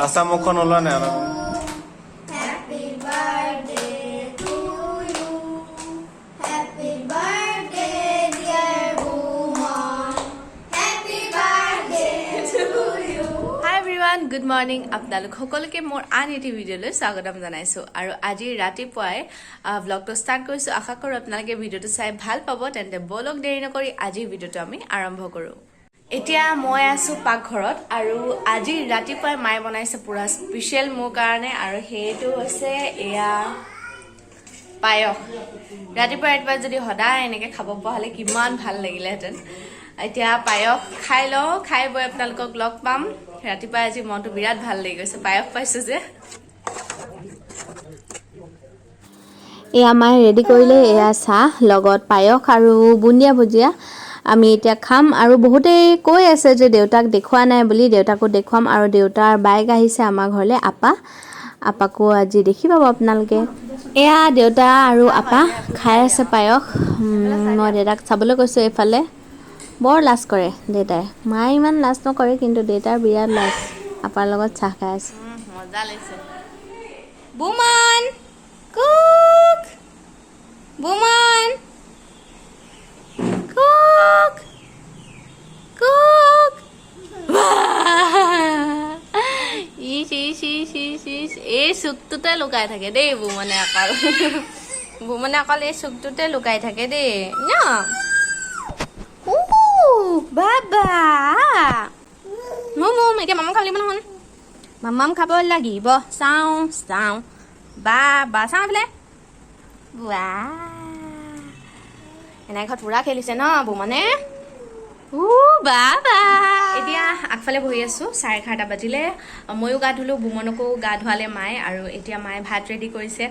আছা মুখখন ওলোৱা নাই অলপ Happy birthday to you. Happy birthday, dear Bhuman. Happy birthday to you. Hi everyone, good morning. আপোনালোক সকলোকে মোৰ আন এটি ভিডিঅ'লৈ স্বাগতম জনাইছো আৰু আজি ৰাতিপুৱাই ব্লগটো ষ্টাৰ্ট কৰিছো। আশা কৰো আপোনালোকে ভিডিঅ'টো চাই ভাল পাব। তেন্তে বলক দেৰি নকৰি আজি ভিডিঅ'টো আমি আৰম্ভ কৰো। এতিয়া মই আছো পাকঘৰত আৰু আজি ৰাতিপুৱাই মায়ে বনাইছে পুৰা স্পেচিয়েল মোৰ কাৰণে আৰু সেইটো হৈছে এয়া পায়স। ৰাতিপুৱা যদি সদায় এনেকে খাব পৰা হ'লে কিমান ভাল লাগিলেহেঁতেন। এতিয়া পায়স খাই লওঁ, খাই বৈ আপোনালোকক লগ পাম। ৰাতিপুৱা আজি মনটো বিৰাট ভাল লাগি গৈছে, পায়স পাইছো যে। এয়া মায়ে ৰেডি কৰিলে, এয়া চাহ লগত পায়স আৰু বুন্দিয়া ভুজিয়া আমি এতিয়া খাম। আৰু বহুতেই কৈ আছে যে দেউতাক দেখুওৱা নাই বুলি, দেউতাকো দেখুৱাম। আৰু দেউতাৰ বাইক আহিছে আমাৰ ঘৰলৈ, আপাকো আজি দেখি পাব আপোনালোকে। এয়া দেউতা আৰু আপা খাই আছে পায়স। মই দেউতাক চাবলৈ কৈছোঁ এইফালে। বৰ লাজ কৰে দেউতাই, মায়ে ইমান লাজ নকৰে, কিন্তু দেউতাৰ বিৰাট লাজ। আপাৰ লগত চাহ খাই আছে। মজা লাগিছে। বুমান কুক, বুমান কুক কুক। এই চুকটোতে লুকাই থাকে দেই বুমনে অকল। বুমনে অকল এই চুকটোতে লুকাই থাকে দেই ন। বাবা মম এতিয়া মামাম খাব লাগিব নহয়, মামাম খাব লাগিব। চাওঁ বাবা চাওঁ এইফালে। এনাই ঘৰত পুৰা খেলিছে ন বুমনে। বাবা এতিয়া আগফালে বহি আছো, 11:30 বাজিলে। ময়ো গা ধুলো, বুমনকো গা ধুৱালে মায়ে। আৰু এতিয়া মায়ে ভাত ৰেডি কৰিছে।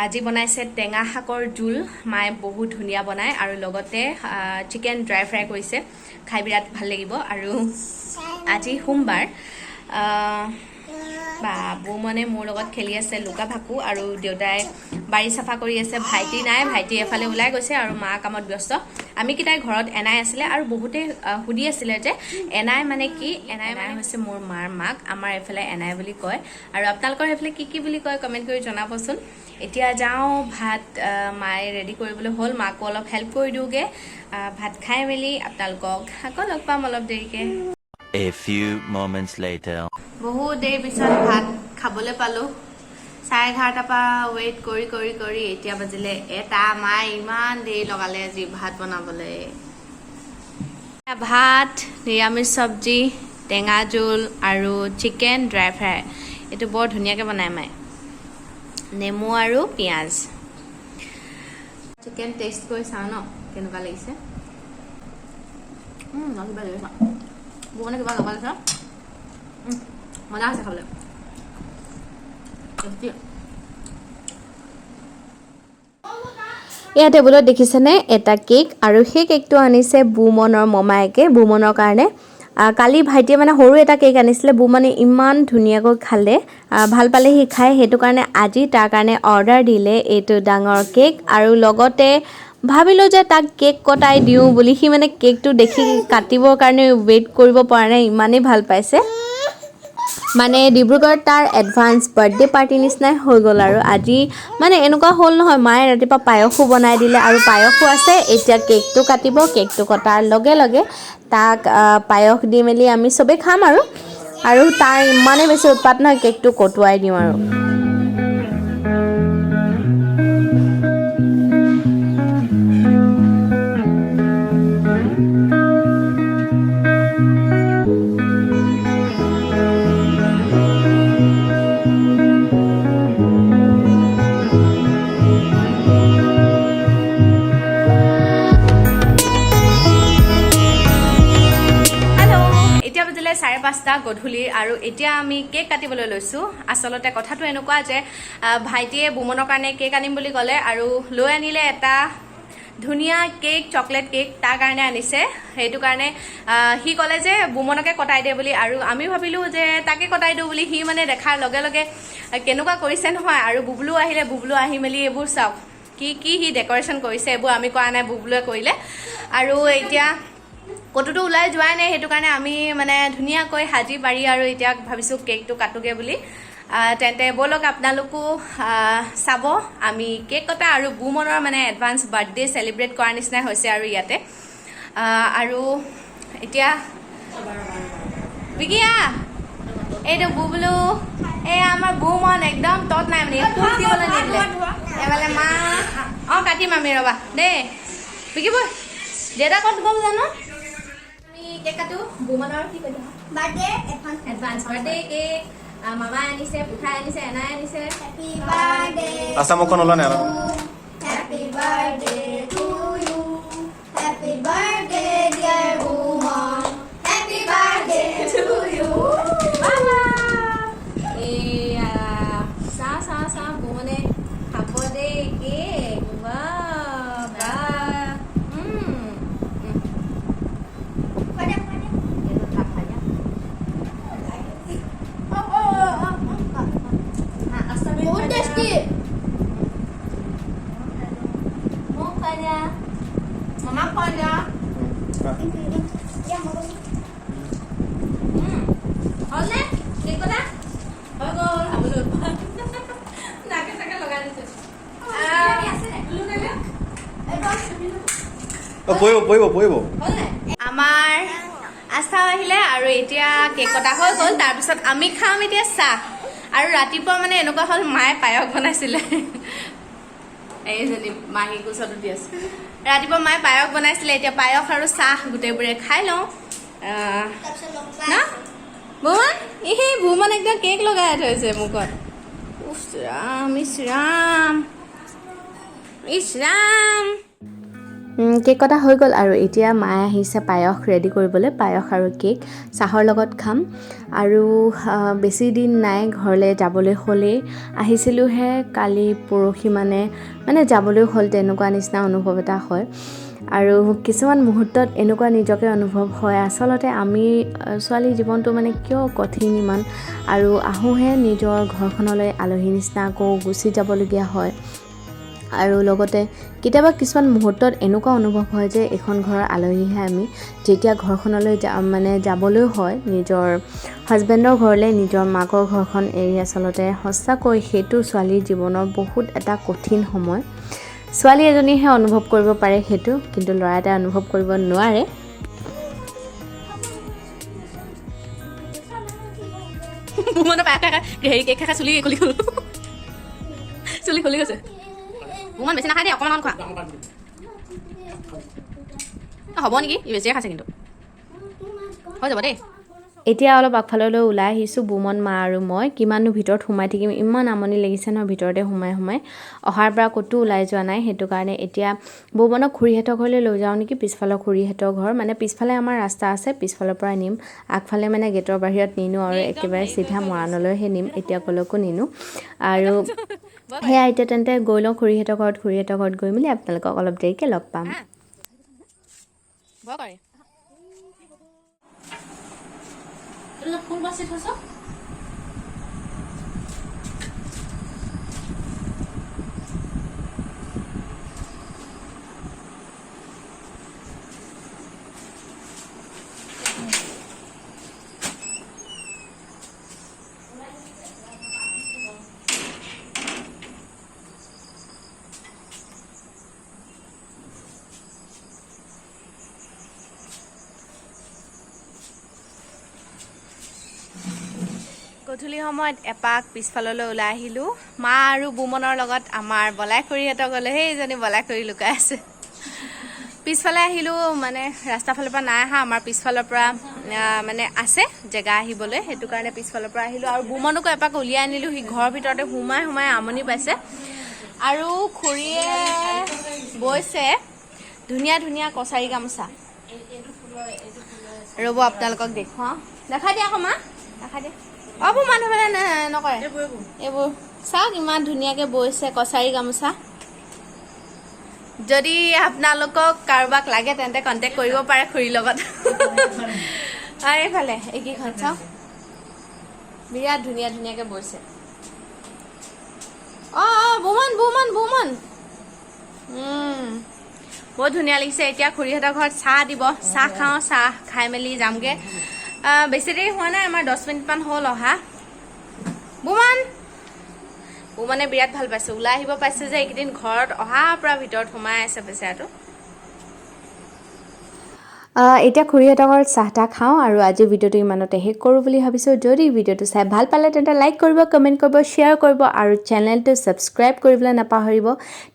আজি বনাইছে টেঙা শাকৰ জোল, মায়ে বহুত ধুনীয়া বনায়। আৰু লগতে চিকেন ড্ৰাই ফ্ৰাই কৰিছে, খাই বিৰাট ভাল লাগিব। আৰু আজি সোমবাৰ, বুমনে মোৰ লগত খেলি আছে লুকা ভাকু, আৰু দেউতাই বাৰী চাফা কৰি আছে। ভাইটি নাই, ভাইটি এফালে ওলাই গৈছে আৰু মা কামত ব্যস্ত। আমি কেইটাই ঘৰত এনাই আছিলে। আৰু বহুতে সুধি আছিলে যে এনাই মানে কি। এনাই হৈছে মোৰ মাৰ মাক, আমাৰ এইফালে এনাই বুলি কয়। আৰু আপোনালোকৰ এইফালে কি বুলি কয় কমেণ্ট কৰি জনাবচোন। এতিয়া যাওঁ, ভাত মায়ে ৰেডি কৰিবলৈ হ'ল, মাকো অলপ হেল্প কৰি দিওঁগৈ। ভাত খাই মেলি আপোনালোকক আকৌ লগ পাম অলপ দেৰিকে। A few moments later. বহুত দেৰি পিছত ভাত খাবলৈ পালো। 11:30 পৰা ৱেইট কৰি এতিয়া বাজিলে 1টা। মায়ে ইমান দেৰি লগালে আজি ভাত বনাবলৈ। ভাত, নিৰামিষ চব্জি, টেঙা জোল আৰু চিকেন ড্ৰাই ফ্ৰাই। এইটো বৰ ধুনীয়াকৈ বনায় মায়ে, নেমু আৰু পিঁয়াজ। চিকেন টেষ্ট কৰি চাওঁ ন কেনেকুৱা লাগিছে। কিবা লাগিছে বুমনে কিবা লগাইছে, মজা আছে খাবলৈ। এয়া টেবুলত দেখিছেনে এটা কেক, আৰু সেই কেকটো আনিছে বুমনৰ মমায়েকে বুমনৰ কাৰণে। কালি ভাইটিয়ে মানে সৰু এটা কেক আনিছিলে, বুমনে ইমান ধুনীয়াকৈ খালে, ভাল পালে সি খাই। সেইটো কাৰণে আজি তাৰ কাৰণে অৰ্ডাৰ দিলে এইটো ডাঙৰ কেক। আৰু লগতে ভাবিলোঁ যে তাক কেক কটাই দিওঁ বুলি। সি মানে কেকটো দেখি কাটিবৰ কাৰণে ৱেইট কৰিব পৰা নাই, ইমানেই ভাল পাইছে। মানে ডিব্ৰুগড়ত তাৰ এডভান্স বাৰ্থডে পাৰ্টি নিচিনাই হৈ গ'ল। আৰু আজি মানে এনেকুৱা হ'ল নহয়, মায়ে ৰাতিপুৱা পায়সো বনাই দিলে আৰু পায়সো আছে। এতিয়া কেকটো কাটিব, কেকটো কটাৰ লগে লগে তাক পায়স দি মেলি আমি চবেই খাম। আৰু তাৰ ইমানেই বেছি উৎপাত নহয়, কেকটো কটোৱাই দিওঁ আৰু। এতিয়া বাজিলে 5:30 গধূলি আৰু এতিয়া আমি কেক কাটিবলৈ লৈছোঁ। আচলতে কথাটো এনেকুৱা যে ভাইটিয়ে বুমনৰ কাৰণে কেক আনিম বুলি ক'লে আৰু লৈ আনিলে এটা ধুনীয়া কেক, চকলেট কেক তাৰ কাৰণে আনিছে। সেইটো কাৰণে সি ক'লে যে বুমনকে কটাই দিয়ে বুলি, আৰু আমি ভাবিলোঁ যে তাকে কটাই দিওঁ বুলি। সি মানে দেখাৰ লগে লগে কেনেকুৱা কৰিছে নহয়। আৰু বুবলু আহিলে, বুবলু আহি মেলি এইবোৰ চাওক কি সি ডেক'ৰেশ্যন কৰিছে, এইবোৰ আমি কৰা নাই, বুবলুৱে কৰিলে। আৰু এতিয়া ক'তোতো ওলাই যোৱাই নাই, সেইটো কাৰণে আমি মানে ধুনীয়াকৈ সাজি পাৰি আৰু এতিয়া ভাবিছোঁ কেকটো কাটোগৈ বুলি। তেন্তে ব'লক আপোনালোকো চাব আমি কেক কটা আৰু বুমনৰ মানে এডভান্স বাৰ্থডে চেলিব্ৰেট কৰাৰ নিচিনাই হৈছে আৰু ইয়াতে। আৰু এতিয়া বিকিয়া এইটো বু বোলো এই আমাৰ বুমন একদম তত নাই মানে ফুল দিবলৈ নিদিলে এফালে মা অঁ কাটিম আমি ৰ'বা দেই বিকিব দেউতা ক'ত গ'ল জানো। আমি কেক কাটো বুমনৰ কি কৈছে বাৰ্থডে এডভান্স বাৰ্থডে কেক মামাই আনিছে পিঠাই আনিছে এনাই আনিছে। হ্যাপি বাৰ্থডে আসামখন ওলা নে আৰু happy birthday to you happy birthday dear Buman happy birthday to you বাবা এয়া চাহ বুমনে খাব দেই কেক বাবা বহুত টেষ্টি মোক খাই দিয়া মামাক খুৱাই দিয়া হ'লনে কেক কটা হৈ গ'ল খাবলৈ নাকে চাকে লগাই দিছে পৰিব আমাৰ আস্থা আহিলে আৰু এতিয়া কেক কটা হৈ গ'ল। তাৰপিছত আমি খাম এতিয়া চাহ আৰু ৰাতিপুৱা মানে এনেকুৱা হ'ল মায়ে পায়স বনাইছিলে এইজনী মাহী কোচত উঠি আছে ৰাতিপুৱা মায়ে পায়স বনাইছিলে এতিয়া পায়স আৰু চাহ গোটেইবোৰে খাই লওঁ না বুমন এই বুমন একদম কেক লগাই থৈছে মুখত উফ ৰাম ইছ ৰাম কেক কটা হৈ গ'ল আৰু এতিয়া মায়ে আহিছে পায়স ৰেডি কৰিবলৈ পায়স আৰু কেক চাহৰ লগত খাম। আৰু বেছি দিন নাই ঘৰলৈ যাবলৈ হ'লেই আহিছিলোঁহে কালি পৰহি মানে যাবলৈ হ'ল তেনেকুৱা নিচিনা অনুভৱ এটা হয়। আৰু কিছুমান মুহূৰ্তত এনেকুৱা নিজকে অনুভৱ হয় আচলতে আমি ছোৱালী জীৱনটো মানে কিয় কঠিন ইমান আৰু আহোঁহে নিজৰ ঘৰখনলৈ আলহী নিচিনা আকৌ গুচি যাবলগীয়া হয়। আৰু লগতে কেতিয়াবা কিছুমান মুহূৰ্তত এনেকুৱা অনুভৱ হয় যে এখন ঘৰৰ আলহীহে আমি যেতিয়া ঘৰখনলৈ যাবলৈ হয় নিজৰ হাজবেণ্ডৰ ঘৰলৈ নিজৰ মাকৰ ঘৰখন এৰি আচলতে সঁচাকৈ সেইটো ছোৱালীৰ জীৱনৰ বহুত এটা কঠিন সময়। ছোৱালী এজনীহে অনুভৱ কৰিব পাৰে সেইটো কিন্তু ল'ৰা এটাই অনুভৱ কৰিব নোৱাৰে। বুমনৰ পায়স খাই হেৰি কেক খাই চুলি খুলি গৈছে বুমন বেছি নাখায় দেই অকণমান খোৱা হ'ব নেকি বেছিয়ে খাইছে কিন্তু হৈ যাব দেই। এতিয়া অলপ আগফাললৈ ওলাই আহিছোঁ বুমন মা আৰু মই কিমাননো ভিতৰত সোমাই থাকিম ইমান আমনি লাগিছে ন ভিতৰতে সোমাই অহাৰ পৰা ক'তো ওলাই যোৱা নাই। সেইটো কাৰণে এতিয়া বুমনক খুৰীহঁতৰ ঘৰলৈ লৈ যাওঁ নেকি পিছফালৰ খুৰীহঁতৰ ঘৰ পিছফালে আমাৰ ৰাস্তা আছে পিছফালৰ পৰা নিম আগফালে গেটৰ বাহিৰত নিনো আৰু একেবাৰে চিধা মৰাণলৈহে নিম এতিয়া কলৈকো নিনো আৰু সেয়া এতিয়া তেন্তে গৈ লওঁ খুৰীহঁতৰ ঘৰত গৈ মেলি আপোনালোকক অলপ দেৰিকৈ লগ পাম। ফুল বাচি থৈছ গধূলি সময়ত এপাক পিছফাললৈ ওলাই আহিলোঁ মা আৰু বুমনৰ লগত আমাৰ বলাই খুৰীহঁতৰ গ'লে সেইজনী বলাই খুৰী লুকাই আছে পিছফালে আহিলোঁ ৰাস্তাৰ ফালৰ পৰা নাই অহা আমাৰ পিছফালৰ পৰা আছে জেগা আহিবলৈ সেইটো কাৰণে পিছফালৰ পৰা আহিলোঁ আৰু বুমনকো এপাক উলিয়াই আনিলোঁ সি ঘৰৰ ভিতৰতে সোমাই আমনি পাইছে আৰু খুৰীয়ে বৈছে ধুনীয়া কছাৰী গামোচা ৰ'ব আপোনালোকক দেখুৱাওঁ দেখাই দিয়া আকৌ মা দেখাই দিয়া মানুহ নকৰে এইবোৰ চাওক ইমান ধুনীয়াকৈ বৈছে কছাৰী গামোচা যদি আপোনালোকক কাৰোবাক লাগে তেন্তে কণ্টেক্ট কৰিব পাৰে খুৰীৰ লগত এইফালে এইকেইখন চাওক বিৰাট ধুনীয়াকৈ বৈছে বুমন বহুত ধুনীয়া লাগিছে এতিয়া খুৰীহঁতৰ ঘৰত চাহ দিব চাহ খাওঁ চাহ খাই মেলি যামগে বেছি দেৰি হোৱা নাই আমাৰ 10 মিনিটমান হ'ল অহা বুমানে বিৰাট ভাল পাইছে ওলাই আহিব পাইছে যে এইকেইদিন ঘৰত অহাৰ পৰা ভিতৰত সোমাই আছে বেচাৰাটো এতিয়া খুৰীহঁতৰ ঘৰত চাহ তাহ খাওঁ আৰু আজি ভিডিঅ'টো ইমানতে শেষ কৰোঁ বুলি ভাবিছোঁ যদি ভিডিঅ'টো চাই ভাল পালে তেন্তে লাইক কৰিব কমেণ্ট কৰিব শ্বেয়াৰ কৰিব আৰু চেনেলটো ছাবস্ক্ৰাইব কৰিবলৈ নাপাহৰিব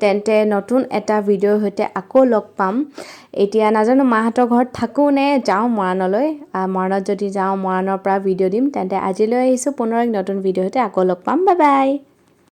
তেন্তে নতুন এটা ভিডিঅ'ৰ সৈতে আকৌ লগ পাম এতিয়া নাজানো মাহঁতৰ ঘৰত থাকোঁ নে যাওঁ মৰাণলৈ মৰাণত যদি যাওঁ মৰাণৰ পৰা ভিডিঅ' দিম তেন্তে আজিলৈ আহিছোঁ পুনৰ এক নতুন ভিডিঅ'ৰ সৈতে আকৌ লগ পাম বাই বাই